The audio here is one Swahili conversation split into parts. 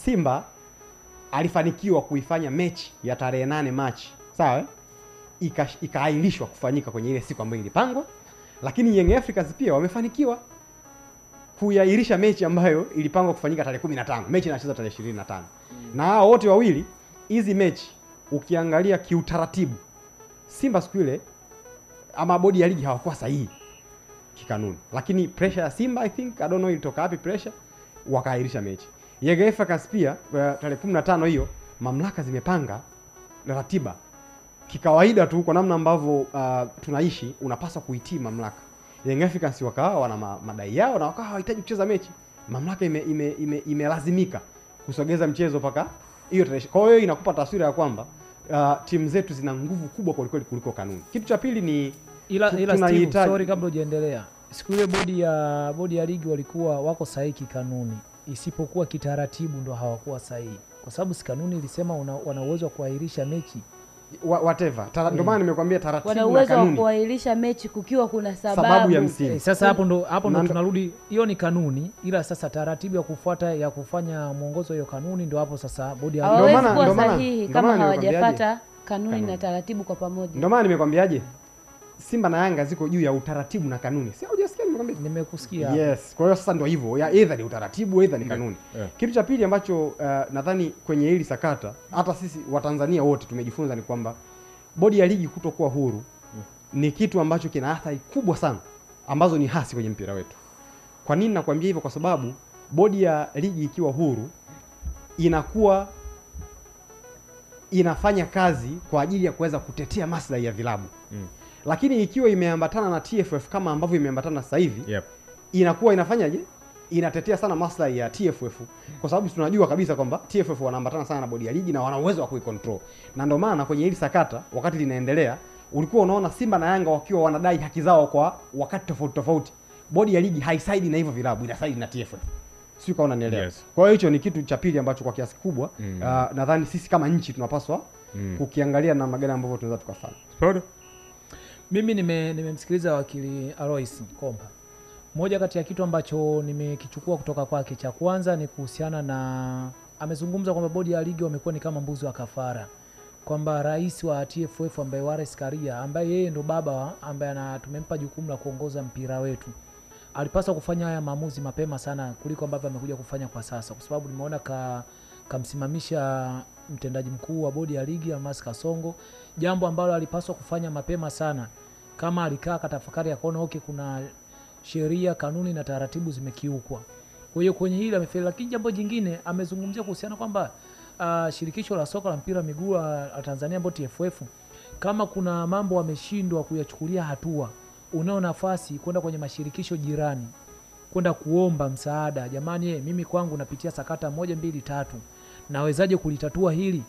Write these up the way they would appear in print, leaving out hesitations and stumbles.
Simba alifanikiwa kuifanya mechi ya tarehe 8 Machi, sawa, ikaahirishwa kufanyika kwenye ile siku ambayo ilipangwa, lakini Young Africans pia wamefanikiwa kuiahirisha mechi ambayo ilipangwa kufanyika tarehe 15. Mechi inachezwa tarehe 25. Na hao wote wawili hizi mechi ukiangalia kiutaratibu, Simba siku ile ama bodi ya ligi hawakuwa sahihi kikanuni, lakini pressure ya Simba, I don't know ilitoka wapi pressure, wakaahirisha mechi. Young Africans pia tarehe 15 hiyo mamlaka zimepanga ratiba kikawaida tu, kwa namna ambavyo tunaishi unapaswa kuitii mamlaka. Young Africans wakawa wana madai yao na wakawa hawahitaji kucheza mechi, mamlaka imelazimika kusogeza mchezo paka hiyo tarehe. Kwa hiyo inakupa taswira ya kwamba timu zetu zina nguvu kubwa kuliko kanuni. Kitu cha pili ni ila Steve, sorry kabla hujaendelea. Siku ile bodi ya ligi walikuwa wako sahihi kanuni, isipokuwa kitaratibu ndo hawakuwa sahihi. Kwa sababu si kanuni ilisema wana uwezo wa kuahirisha mechi whatever. Ndio maana nimekwambia taratibu na kanuni. Wana uwezo wa kuahirisha mechi kukiwa kuna sababu ya msingi. Sasa hapo ndo tunarudi, hiyo ni kanuni, ila sasa taratibu ya kufuata ya kufanya mwongozo hiyo kanuni ndo hapo sasa bodi ya ligi ndio sahihi kama hawajafuata kanuni na taratibu kwa pamoja. Ndio maana nimekwambiaje Simba na Yanga ziko juu ya utaratibu na kanuni. Si hujasikia nimekwambia? Nimekusikia. Yes. Kwa hiyo sasa ndio hivyo. Ya either ni utaratibu either ni kanuni. Kitu cha pili ambacho nadhani kwenye hili sakata hata sisi Watanzania wote tumejifunza ni kwamba bodi ya ligi kutokuwa huru ni kitu ambacho kina athari kubwa sana ambazo ni hasi kwenye mpira wetu. Kwa nini nakwambia hivyo? Kwa sababu bodi ya ligi ikiwa huru inakuwa inafanya kazi kwa ajili ya kuweza kutetea maslahi ya vilabu. Lakini ikiwa imeambatana na TFF kama ambavyo imeambatana sasa hivi, inakuwa inafanyaje? Inatetea sana maslahi ya TFF, kwa sababu tunajua kabisa kwamba TFF wanaambatana sana na bodi ya ligi na wana uwezo wa kuicontrol. Na ndio maana kwenye hili sakata wakati linaendelea, ulikuwa unaona Simba na Yanga wakiwa wanadai haki zao kwa wakati tofauti tofauti. Bodi ya ligi haisaidi na hivyo vilabu, inasaidi na TFF. Sio kama unanielewa. Kwa hiyo hicho ni kitu cha pili ambacho kwa kiasi kubwa nadhani sisi kama nchi tunapaswa kukiangalia namna gani ambavyo tunaweza tukafanya. Mimi nimemsikiliza wakili Alois Komba. Moja kati ya kitu ambacho nimekichukua kutoka kwake, cha kwanza ni kuhusiana na, amezungumza kwamba bodi ya ligi wamekuwa ni kama mbuzi wa kafara, kwamba rais wa TFF ambaye Wallace Karia, ambaye yeye ndo baba ambaye tumempa jukumu la kuongoza mpira wetu, alipaswa kufanya haya maamuzi mapema sana kuliko ambavyo amekuja kufanya kwa sasa, kwa sababu nimeona kamsimamisha mtendaji mkuu wa bodi ya ligi Almas Kasongo, jambo ambalo alipaswa kufanya mapema sana. Kama alikaa katafakari ya kuona kuna sheria, kanuni na taratibu zimekiukwa. Kwa hiyo kwenye hili amefeli. Lakini jambo jingine amezungumzia kuhusiana kwamba shirikisho la soka la mpira miguu la Tanzania ambao TFF, kama kuna mambo wameshindwa kuyachukulia hatua, unao nafasi kwenda kwenye mashirikisho jirani kwenda kuomba msaada. Jamani, mimi kwangu napitia sakata 1 2 3, nawezaje kulitatua hili,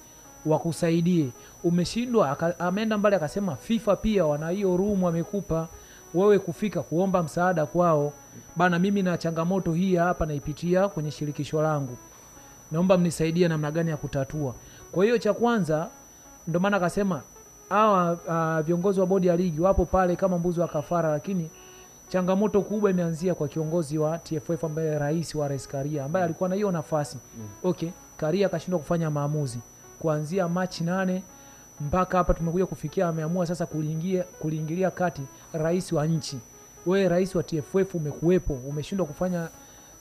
wakusaidie. Umeshindwa, ameenda mbali akasema FIFA pia wana hiyo room wamekupa wewe kufika kuomba msaada kwao. Bana, mimi na changamoto hii hapa naipitia kwenye shirikisho langu, naomba mnisaidie namna gani ya kutatua. Kwa hiyo cha kwanza ndio maana akasema hawa viongozi wa bodi ya ligi wapo pale kama mbuzi wa kafara, lakini changamoto kubwa imeanzia kwa kiongozi wa TFF ambaye rais Wallace Karia, ambaye alikuwa na hiyo nafasi. Karia akashindwa kufanya maamuzi kuanzia Machi 8 mpaka hapa tumekuja kufikia, ameamua sasa kuliingilia kati rais wa nchi. Wewe rais wa TFF umekuwepo, umeshindwa kufanya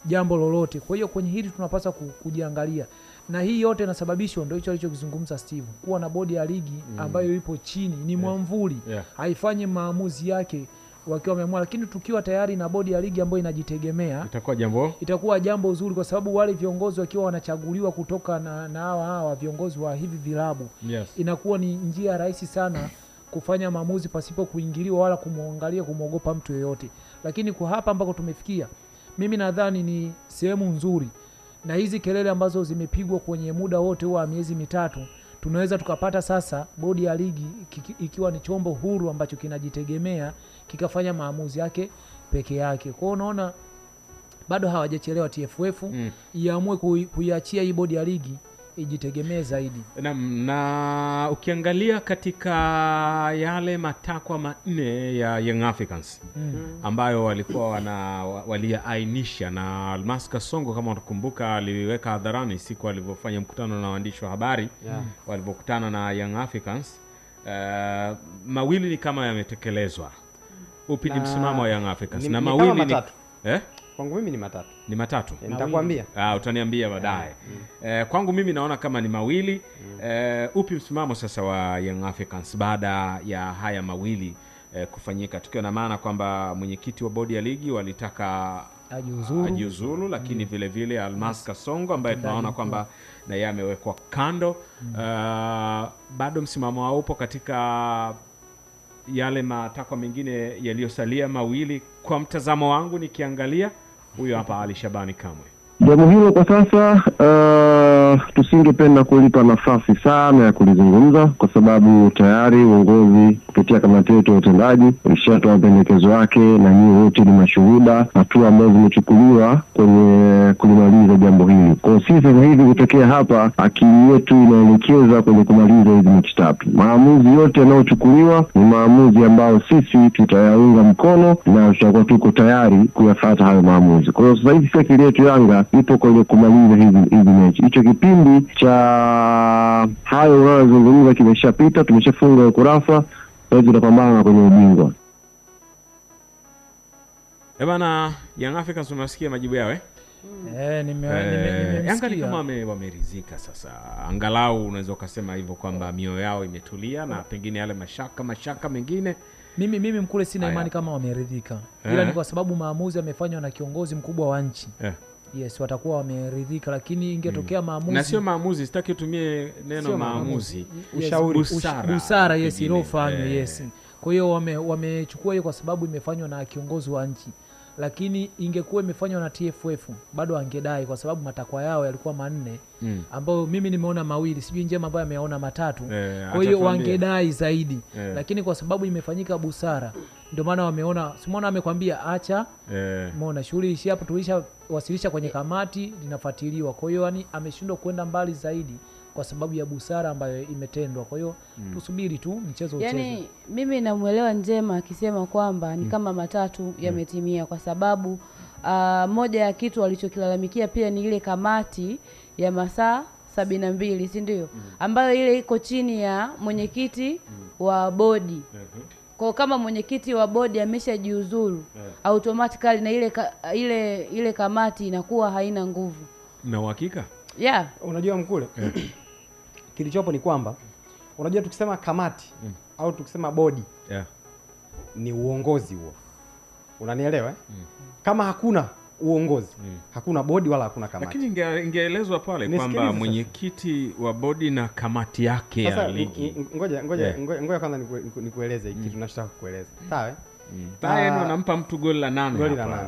jambo lolote. Kwa hiyo kwenye hili tunapaswa kujiangalia, na hii yote inasababishwa ndio hicho alichokizungumza Steve, kuwa na bodi ya ligi ambayo ipo chini, ni mwamvuli, haifanyi maamuzi yake wakiwa wameamua. Lakini tukiwa tayari na bodi ya ligi ambayo inajitegemea, itakuwa jambo uzuri, kwa sababu wale viongozi wakiwa wanachaguliwa kutoka na hawa viongozi wa hivi vilabu, inakuwa ni njia rahisi sana kufanya maamuzi pasipo kuingiliwa wala kumwogopa mtu yeyote. Lakini kwa hapa ambako tumefikia, mimi nadhani ni sehemu nzuri, na hizi kelele ambazo zimepigwa kwenye muda wote wa miezi mitatu, tunaweza tukapata sasa bodi ya ligi ikiwa ni chombo huru ambacho kinajitegemea kikafanya maamuzi yake peke yake. Kwa hiyo unaona bado hawajachelewa TFF iamue kuiachia hii bodi ya ligi ijitegemee zaidi. Na ukiangalia katika yale matakwa manne ya Young Africans ambayo walikuwa waliainisha, na Almas Kasongo kama unakumbuka aliweka hadharani siku alivyofanya mkutano na waandishi wa habari walipokutana na Young Africans, mawili ni kama yametekelezwa. Upi ni msimamo wa Young Africans? Na mawili ni matatu. Kwangu mimi ni matatu. Ni matatu? Nitakwambia. Utaniambia baadaye. Kwangu mimi naona kama ni mawili. Upi msimamo sasa wa Young Africans baada ya haya mawili kufanyika? Tukiwa na maana kwamba mwenyekiti wa bodi ya ligi walitaka ajiuzulu, lakini vile vile Almas Kasongo ambaye tunaona kwamba na yeye amewekwa kando. Bado msimamo wao upo katika yale matakwa mengine yaliyosalia mawili. Kwa mtazamo wangu nikiangalia, huyo hapa Ali Shabani Kamwe, jambo hilo kwa sasa tusingependa kulipa nafasi sana ya kulizungumza, kwa sababu tayari uongozi kupitia kamati yetu ya utendaji ulishatoa mapendekezo yake, na nyinyi wote ni mashuhuda hatua ambazo zimechukuliwa kwenye kulimaliza jambo hili. Kwa sisi sasa hivi kutokea hapa, akili yetu inaelekeza kwenye kumaliza hizi mechi tatu. Maamuzi yote yanayochukuliwa ni maamuzi ambayo sisi tutayaunga mkono na tutakuwa tuko tayari kuyafuata hayo maamuzi. Kwa hiyo sasa hivi akili yetu Yanga ipo kwenye kumaliza hizi mechi. Hicho kipindi cha hayo unayozungumza kimeshapita, tumeshafunga ukurasa, sasa tunapambana kwenye ubingwa. Bana, Young Africans unasikia majibu yao Yanga ni kama wameridhika sasa. Angalau unaweza kusema hivyo kwamba mioyo yao imetulia, na pengine yale mashaka mengine mimi mkule sina imani kama wameridhika. Ila ni kwa sababu maamuzi yamefanywa na kiongozi mkubwa wa nchi. Yes, watakuwa wameridhika, lakini ingetokea maamuzi, na sio maamuzi, sitaki utumie neno maamuzi, ushauri, busara iliyofanywa. Kwa hiyo wamechukua hiyo kwa sababu imefanywa na kiongozi wa nchi. Lakini ingekuwa imefanywa na TFF bado angedai, kwa sababu matakwa yao yalikuwa manne ambayo mimi nimeona mawili, sijui Njema ambaye ameona matatu. Kwa hiyo wangedai zaidi. Lakini kwa sababu imefanyika busara, ndio maana wameona, simuona amekwambia acha, umeona shughuli ishi hapo, tulishawasilisha kwenye kamati linafuatiliwa. Kwa hiyo yani ameshindwa kwenda mbali zaidi kwa sababu ya busara ambayo imetendwa. Kwa hiyo tusubiri tu mchezo uchezwe. Yani mimi namuelewa Njema akisema kwamba ni kama matatu yametimia, kwa sababu moja ya kitu walichokilalamikia pia ni ile kamati ya masaa 72, si ndio? Ambayo ile iko chini ya mwenyekiti wa bodi. Kwa kama mwenyekiti wa bodi ameshajiuzuru, automatically na ile kamati inakuwa haina nguvu. Na uhakika? Unajua mkule, kilichopo ni kwamba unajua tukisema kamati au tukisema bodi ni uongozi huo. Unanielewa? Kama hakuna uongozi, hakuna bodi wala hakuna kamati. Lakini ingeelezwa pale kwamba mwenyekiti wa bodi na kamati yake ya ligi. Ngoja kwanza nikueleze hiki kitu tunachotaka kukueleza. Sawa? Tayari wanampa mtu goli la 8.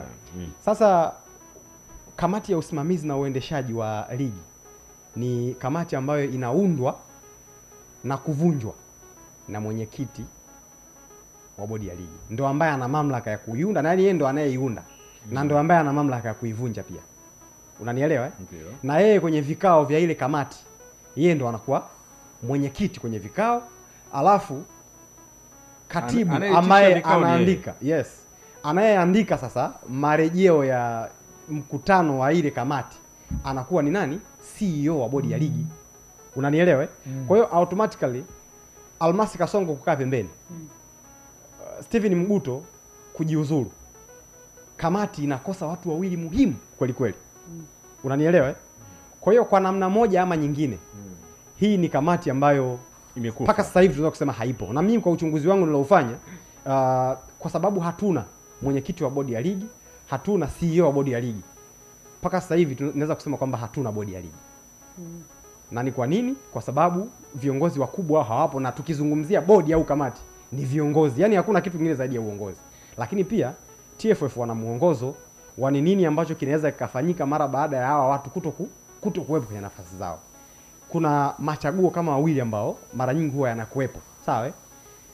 Sasa kamati ya usimamizi na uendeshaji wa ligi ni kamati ambayo inaundwa na kuvunjwa na mwenyekiti wa bodi ya ligi. Ndio ambaye ana mamlaka ya kuiunda, na yeye ndo anayeiunda. Na ndio ambaye ana mamlaka ya kuivunja pia. Unanielewa? Na yeye kwenye vikao vya ile kamati, yeye ndo anakuwa mwenyekiti kwenye vikao, alafu katibu ambaye anaandika. Anayeandika sasa marejeo ya mkutano wa ile kamati anakuwa ni nani? CEO wa bodi ya ligi. Unanielewa? Kwa hiyo automatically Almasi Kasongo kukaa pembeni, Steven Mguto kujiuzuru, kamati inakosa watu wawili muhimu kweli kweli. Unanielewa? Kwa hiyo kwa namna moja ama nyingine, hii ni kamati ambayo imekufa. Mpaka sasa hivi tunaweza kusema haipo. Na mimi kwa uchunguzi wangu nilofanya, kwa sababu hatuna mwenyekiti wa bodi ya ligi, hatuna CEO wa bodi ya ligi, mpaka sasa hivi tunaweza kusema kwamba hatuna bodi ya ligi. Na ni kwa nini? Kwa sababu viongozi wakubwa hawapo, na tukizungumzia bodi au kamati ni viongozi. Yaani hakuna kitu kingine zaidi ya uongozi. Lakini pia TFF wana muongozo wa nini ambacho kinaweza kikafanyika mara baada ya hawa watu kutokuwepo kwenye nafasi zao. Kuna machaguo kama mawili ambao mara nyingi huwa yanakuwepo. Sawa?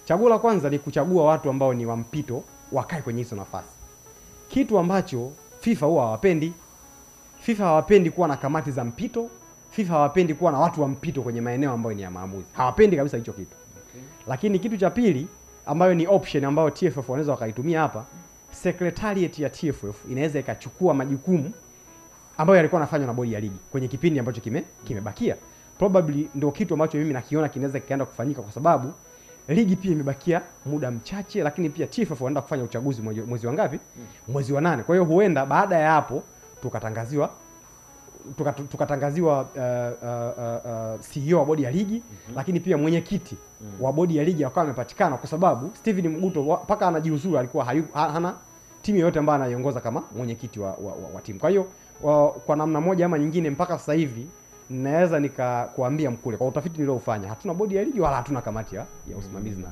Chaguo la kwanza ni kuchagua watu ambao ni wa mpito wakae kwenye hizo nafasi. Kitu ambacho FIFA huwa hawapendi. FIFA hawapendi kuwa na kamati za mpito FIFA hawapendi kuwa na watu wa mpito kwenye maeneo ambayo ni ya maamuzi. Hawapendi kabisa hicho kitu. Okay. Lakini kitu cha pili ambayo ni option ambayo TFF wanaweza wakaitumia hapa, secretariat ya TFF inaweza ikachukua majukumu ambayo yalikuwa yanafanywa na bodi ya ligi kwenye kipindi ambacho kimebakia. Probably ndio kitu ambacho mimi nakiona kinaweza kikaenda kufanyika, kwa sababu ligi pia imebakia muda mchache, lakini pia TFF wanaenda kufanya uchaguzi mwezi wa ngapi? Mwezi wa 8. Kwa hiyo huenda baada ya hapo tukatangaziwa CEO wa bodi ya ligi, lakini pia mwenyekiti wa bodi ya ligi akawa amepatikana, kwa sababu Steven Mguto mpaka anajiuzuru alikuwa hana timu yoyote ambayo anaiongoza kama mwenyekiti wa timu. Kwa hiyo kwa namna moja ama nyingine mpaka sasa hivi naweza nikakuambia Mkule, kwa utafiti niliofanya hatuna bodi ya ligi wala hatuna kamati ya usimamizi na